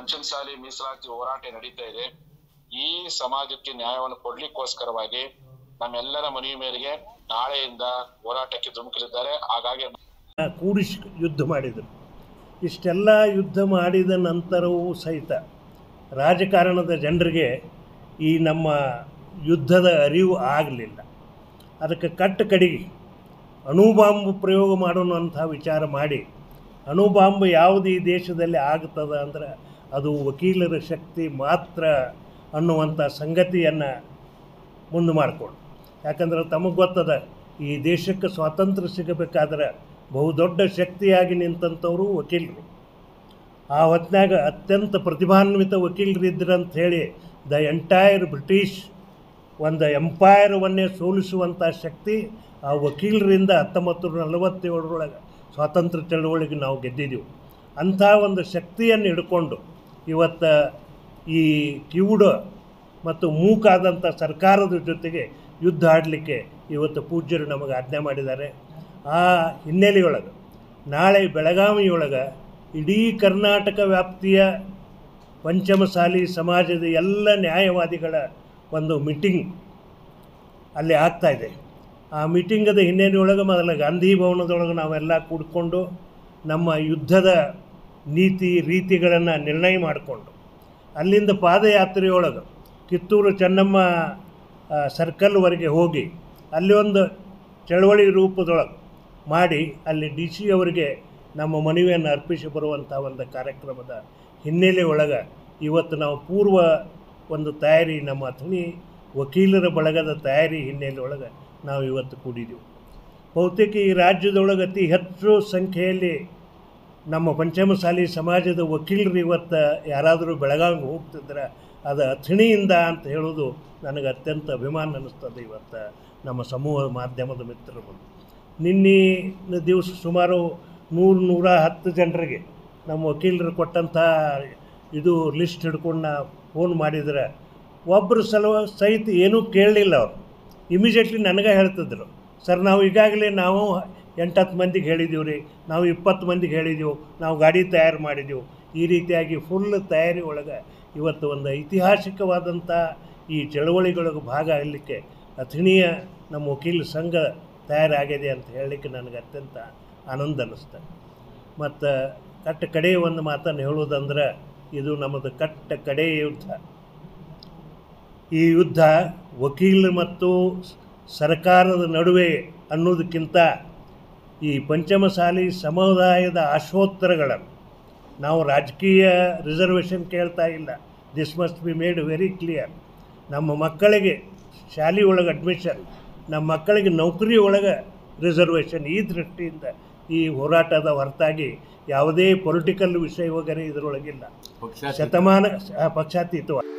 ಪಂಚಮಸಾಲಿ ಮೀಸಲಾತಿ ಹೋರಾಟ ನಡೀತಾ ಇದೆ. ಈ ಸಮಾಜಕ್ಕೆ ನ್ಯಾಯವನ್ನು ಕೊಡ್ಲಿಕ್ಕೋಸ್ಕರವಾಗಿ ನಮ್ಮೆಲ್ಲರ ಮನವಿ ಮೇರೆಗೆ ನಾಳೆಯಿಂದ ಹೋರಾಟಕ್ಕೆ ಧುಮುಕಲಿದ್ದಾರೆ. ಹಾಗಾಗಿ ಕೂಡಿಸಿ ಯುದ್ಧ ಮಾಡಿದರು. ಇಷ್ಟೆಲ್ಲ ಯುದ್ಧ ಮಾಡಿದ ನಂತರವೂ ಸಹಿತ ರಾಜಕಾರಣದ ಜನರಿಗೆ ಈ ನಮ್ಮ ಯುದ್ಧದ ಅರಿವು ಆಗಲಿಲ್ಲ. ಅದಕ್ಕೆ ಕಡೆಗೆ ಅಣುಬಾಂಬ್ ಪ್ರಯೋಗ ಮಾಡೋಣ ಅಂತ ವಿಚಾರ ಮಾಡಿ, ಅಣುಬಾಂಬ್ ಯಾವುದು ಈ ದೇಶದಲ್ಲಿ ಆಗ್ತದೆ ಅಂದ್ರೆ ಅದು ವಕೀಲರ ಶಕ್ತಿ ಮಾತ್ರ ಅನ್ನುವಂಥ ಸಂಗತಿಯನ್ನು ಮುಂದೆ ಮಾಡಿಕೊಂಡು, ಯಾಕಂದ್ರೆ ತಮಗೆ ಗೊತ್ತದ ಈ ದೇಶಕ್ಕೆ ಸ್ವಾತಂತ್ರ್ಯ ಸಿಗಬೇಕಾದ್ರೆ ಬಹುದೊಡ್ಡ ಶಕ್ತಿಯಾಗಿ ನಿಂತಂಥವರು ವಕೀಲರು. ಆ ಹೊತ್ತಿನಾಗ ಅತ್ಯಂತ ಪ್ರತಿಭಾನ್ವಿತ ವಕೀಲರಿದ್ರಂತ ಹೇಳಿ ದ ಎಂಟೈರ್ ಬ್ರಿಟಿಷ್ ಒಂದು ಎಂಪೈರವನ್ನೇ ಸೋಲಿಸುವಂಥ ಶಕ್ತಿ ಆ ವಕೀಲರಿಂದ 1947 ಸ್ವಾತಂತ್ರ್ಯ ಚಳವಳಿಗೆ ನಾವು ಗೆದ್ದಿದ್ದೆವು. ಅಂಥ ಒಂದು ಶಕ್ತಿಯನ್ನು ಹಿಡ್ಕೊಂಡು ಇವತ್ತು ಈ ಕಿವುಡ ಮತ್ತು ಮೂಕಾದಂಥ ಸರ್ಕಾರದ ಜೊತೆಗೆ ಯುದ್ಧ ಆಡಲಿಕ್ಕೆ ಇವತ್ತು ಪೂಜ್ಯರು ನಮಗೆ ಆಜ್ಞೆ ಮಾಡಿದ್ದಾರೆ. ಆ ಹಿನ್ನೆಲೆಯೊಳಗೆ ನಾಳೆ ಬೆಳಗಾವಿಯೊಳಗೆ ಇಡೀ ಕರ್ನಾಟಕ ವ್ಯಾಪ್ತಿಯ ಪಂಚಮಸಾಲಿ ಸಮಾಜದ ಎಲ್ಲ ನ್ಯಾಯವಾದಿಗಳ ಒಂದು ಮೀಟಿಂಗ್ ಅಲ್ಲಿ ಆಗ್ತಾಯಿದೆ. ಆ ಮೀಟಿಂಗದ ಹಿನ್ನೆಲೆಯೊಳಗೆ ಮೊದಲ ಗಾಂಧಿ ಭವನದೊಳಗೆ ನಾವೆಲ್ಲ ಕೂಡಿಕೊಂಡು ನಮ್ಮ ಯುದ್ಧದ ನೀತಿ ರೀತಿಗಳನ್ನು ನಿರ್ಣಯ ಮಾಡಿಕೊಂಡು ಅಲ್ಲಿಂದ ಪಾದಯಾತ್ರೆಯೊಳಗೆ ಕಿತ್ತೂರು ಚೆನ್ನಮ್ಮ ಸರ್ಕಲ್ವರೆಗೆ ಹೋಗಿ ಅಲ್ಲಿ ಒಂದು ಚಳವಳಿ ರೂಪದೊಳಗೆ ಮಾಡಿ ಅಲ್ಲಿ ಡಿ ಸಿ ಅವರಿಗೆ ನಮ್ಮ ಮನವಿಯನ್ನು ಅರ್ಪಿಸಿ ಬರುವಂಥ ಒಂದು ಕಾರ್ಯಕ್ರಮದ ಹಿನ್ನೆಲೆ ಒಳಗೆ ಇವತ್ತು ನಾವು ಪೂರ್ವ ಒಂದು ತಯಾರಿ, ನಮ್ಮ ಅಥಣಿ ವಕೀಲರ ಬಳಗದ ತಯಾರಿ ಹಿನ್ನೆಲೆ ಒಳಗೆ ನಾವು ಇವತ್ತು ಕೂಡಿದ್ದೆವು. ಬಹುತೇಕ ಈ ರಾಜ್ಯದೊಳಗೆ ಅತಿ ಹೆಚ್ಚು ಸಂಖ್ಯೆಯಲ್ಲಿ ನಮ್ಮ ಪಂಚಮಸಾಲಿ ಸಮಾಜದ ವಕೀಲರು ಇವತ್ತು ಯಾರಾದರೂ ಬೆಳಗಾವಿಗೆ ಹೋಗ್ತಿದ್ರೆ ಅದು ಅಥಣಿಯಿಂದ ಅಂತ ಹೇಳೋದು ನನಗೆ ಅತ್ಯಂತ ಅಭಿಮಾನ ಅನ್ನಿಸ್ತದೆ. ಇವತ್ತು ನಮ್ಮ ಸಮೂಹ ಮಾಧ್ಯಮದ ಮಿತ್ರರು ನಿನ್ನೆ ದಿವಸ ಸುಮಾರು 100-110 ಜನರಿಗೆ ನಮ್ಮ ವಕೀಲರು ಕೊಟ್ಟಂಥ ಇದು ಲಿಸ್ಟ್ ಹಿಡ್ಕೊಂಡು ಫೋನ್ ಮಾಡಿದರೆ ಒಬ್ಬರು ಸಹಿತ ಏನೂ ಕೇಳಲಿಲ್ಲ. ಅವರು ಇಮಿಡಿಯೇಟ್ಲಿ ನನಗೆ ಹೇಳ್ತಿದ್ರು, ಸರ್ ನಾವು ಈಗಾಗಲೇ ನಾವು 8-10 ಮಂದಿಗೆ ಹೇಳಿದ್ದೀವಿ ರೀ, ನಾವು 20 ಮಂದಿಗೆ ಹೇಳಿದೆವು, ನಾವು ಗಾಡಿ ತಯಾರು ಮಾಡಿದೆವು. ಈ ರೀತಿಯಾಗಿ ಫುಲ್ ತಯಾರಿ ಒಳಗೆ ಇವತ್ತು ಒಂದು ಐತಿಹಾಸಿಕವಾದಂಥ ಈ ಚಳವಳಿಗಳಿಗೆ ಭಾಗ ಆಗಲಿಕ್ಕೆ ಅಥಣಿಯ ನಮ್ಮ ವಕೀಲ ಸಂಘ ತಯಾರಾಗಿದೆ ಅಂತ ಹೇಳಲಿಕ್ಕೆ ನನಗೆ ಅತ್ಯಂತ ಆನಂದ ಅನ್ನಿಸ್ತದೆ. ಮತ್ತು ಕಡೆಯ ಒಂದು ಮಾತನ್ನು ಹೇಳೋದಂದ್ರೆ ಇದು ನಮ್ಮದು ಕಡೆಯ ಯುದ್ಧ. ಈ ಯುದ್ಧ ವಕೀಲರು ಮತ್ತು ಸರ್ಕಾರದ ನಡುವೆ ಅನ್ನೋದಕ್ಕಿಂತ ಈ ಪಂಚಮಸಾಲಿ ಸಮುದಾಯದ ಆಶೋತ್ತರಗಳನ್ನು ನಾವು ರಾಜಕೀಯ ರಿಸರ್ವೇಷನ್ ಕೇಳ್ತಾ ಇಲ್ಲ. This must be made very clear. ನಮ್ಮ ಮಕ್ಕಳಿಗೆ ಶಾಲೆ ಒಳಗೆ ಅಡ್ಮಿಷನ್, ನಮ್ಮ ಮಕ್ಕಳಿಗೆ ನೌಕರಿ ಒಳಗೆ ರಿಸರ್ವೇಷನ್, ಈ ದೃಷ್ಟಿಯಿಂದ ಈ ಹೋರಾಟದ ಹೊರತಾಗಿ ಯಾವುದೇ ಪೊಲಿಟಿಕಲ್ ವಿಷಯ ವಗೇರೆ ಇದರೊಳಗಿಲ್ಲ. ಪಕ್ಷಾತೀತವಾಗಿ